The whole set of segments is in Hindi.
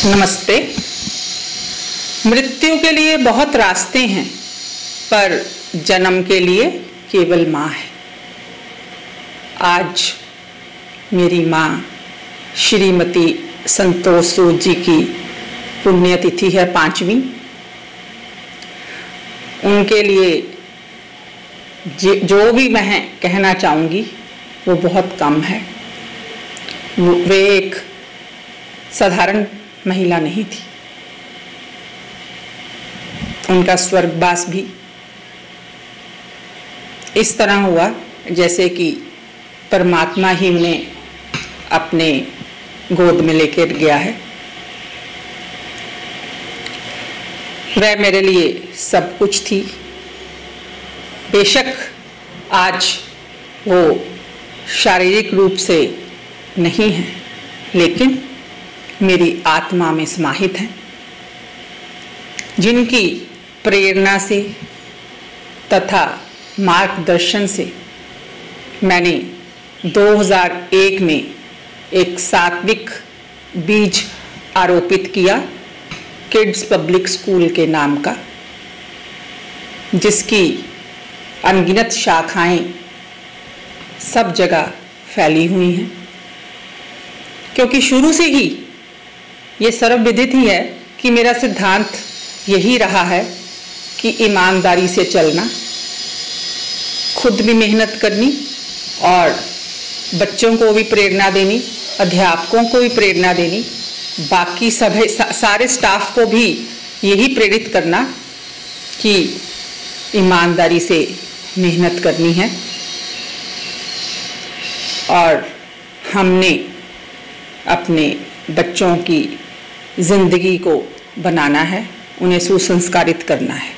नमस्ते। मृत्यु के लिए बहुत रास्ते हैं, पर जन्म के लिए केवल माँ है। आज मेरी माँ श्रीमती संतोष सूद जी की पुण्यतिथि है 5वीं। उनके लिए जो भी मैं कहना चाहूँगी वो बहुत कम है। वे एक साधारण महिला नहीं थी। उनका स्वर्गवास भी इस तरह हुआ जैसे कि परमात्मा ही उन्हें अपने गोद में लेकर गया है। वह मेरे लिए सब कुछ थी। बेशक आज वो शारीरिक रूप से नहीं है, लेकिन मेरी आत्मा में समाहित हैं, जिनकी प्रेरणा से तथा मार्गदर्शन से मैंने 2001 में एक सात्विक बीज आरोपित किया किड्स पब्लिक स्कूल के नाम का, जिसकी अनगिनत शाखाएं सब जगह फैली हुई हैं। क्योंकि शुरू से ही ये सर्वविदित ही है कि मेरा सिद्धांत यही रहा है कि ईमानदारी से चलना, खुद भी मेहनत करनी और बच्चों को भी प्रेरणा देनी, अध्यापकों को भी प्रेरणा देनी, बाकी सभी सारे स्टाफ को भी यही प्रेरित करना कि ईमानदारी से मेहनत करनी है। और हमने अपने बच्चों की जिंदगी को बनाना है, उन्हें सुसंस्कारित करना है।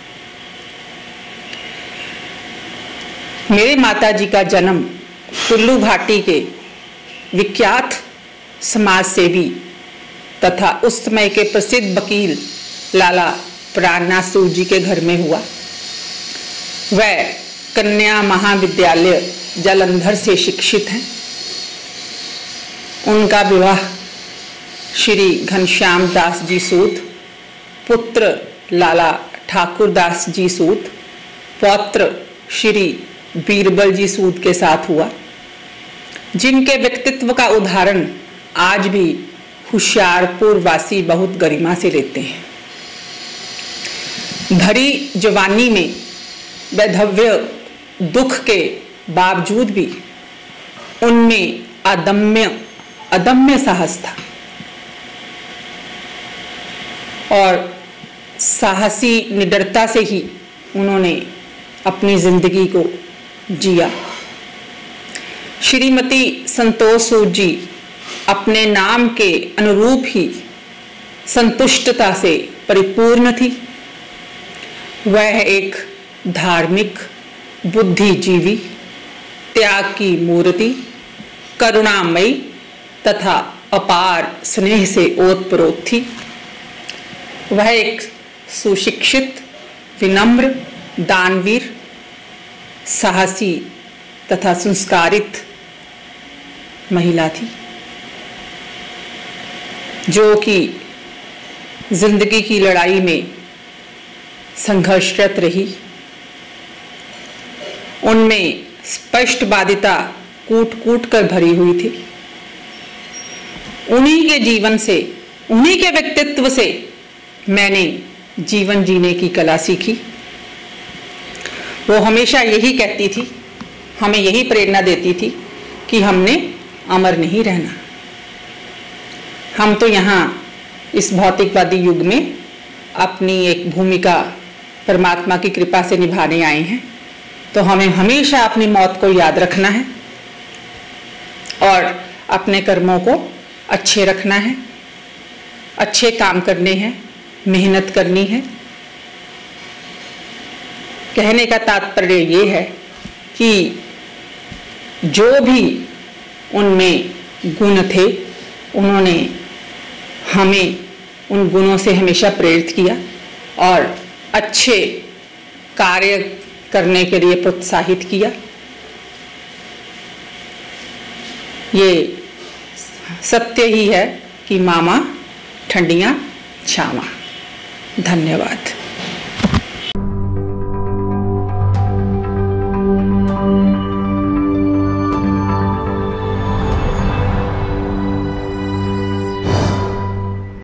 मेरे माताजी का जन्म कुल्लू घाटी के विख्यात समाज सेवी तथा उस समय के प्रसिद्ध वकील लाला प्राणनाथ सूद जी के घर में हुआ। वह कन्या महाविद्यालय जालंधर से शिक्षित हैं। उनका विवाह श्री घनश्याम दास जी सूद, पुत्र लाला ठाकुर दास जी सूद, पौत्र श्री बीरबल जी सूद के साथ हुआ, जिनके व्यक्तित्व का उदाहरण आज भी होशियारपुर वासी बहुत गरिमा से लेते हैं। भरी जवानी में वैधव्य दुख के बावजूद भी उनमें अदम्य साहस था और साहसी निडरता से ही उन्होंने अपनी जिंदगी को जिया। श्रीमती संतोष सूद जी अपने नाम के अनुरूप ही संतुष्टता से परिपूर्ण थी। वह एक धार्मिक, बुद्धिजीवी, त्याग की मूर्ति, करुणामयी तथा अपार स्नेह से ओतप्रोत थी। वह एक सुशिक्षित, विनम्र, दानवीर, साहसी तथा संस्कारित महिला थी, जो कि जिंदगी की लड़ाई में संघर्षरत रही। उनमें स्पष्टवादिता कूट कर भरी हुई थी। उन्हीं के जीवन से, उन्हीं के व्यक्तित्व से मैंने जीवन जीने की कला सीखी। वो हमेशा यही कहती थी, हमें यही प्रेरणा देती थी कि हमने अमर नहीं रहना। हम तो यहाँ इस भौतिकवादी युग में अपनी एक भूमिका परमात्मा की कृपा से निभाने आए हैं, तो हमें हमेशा अपनी मौत को याद रखना है और अपने कर्मों को अच्छे रखना है, अच्छे काम करने हैं, मेहनत करनी है। कहने का तात्पर्य ये है कि जो भी उनमें गुण थे, उन्होंने हमें उन गुणों से हमेशा प्रेरित किया और अच्छे कार्य करने के लिए प्रोत्साहित किया। ये सत्य ही है कि मामा ठंडियां छावा। धन्यवाद।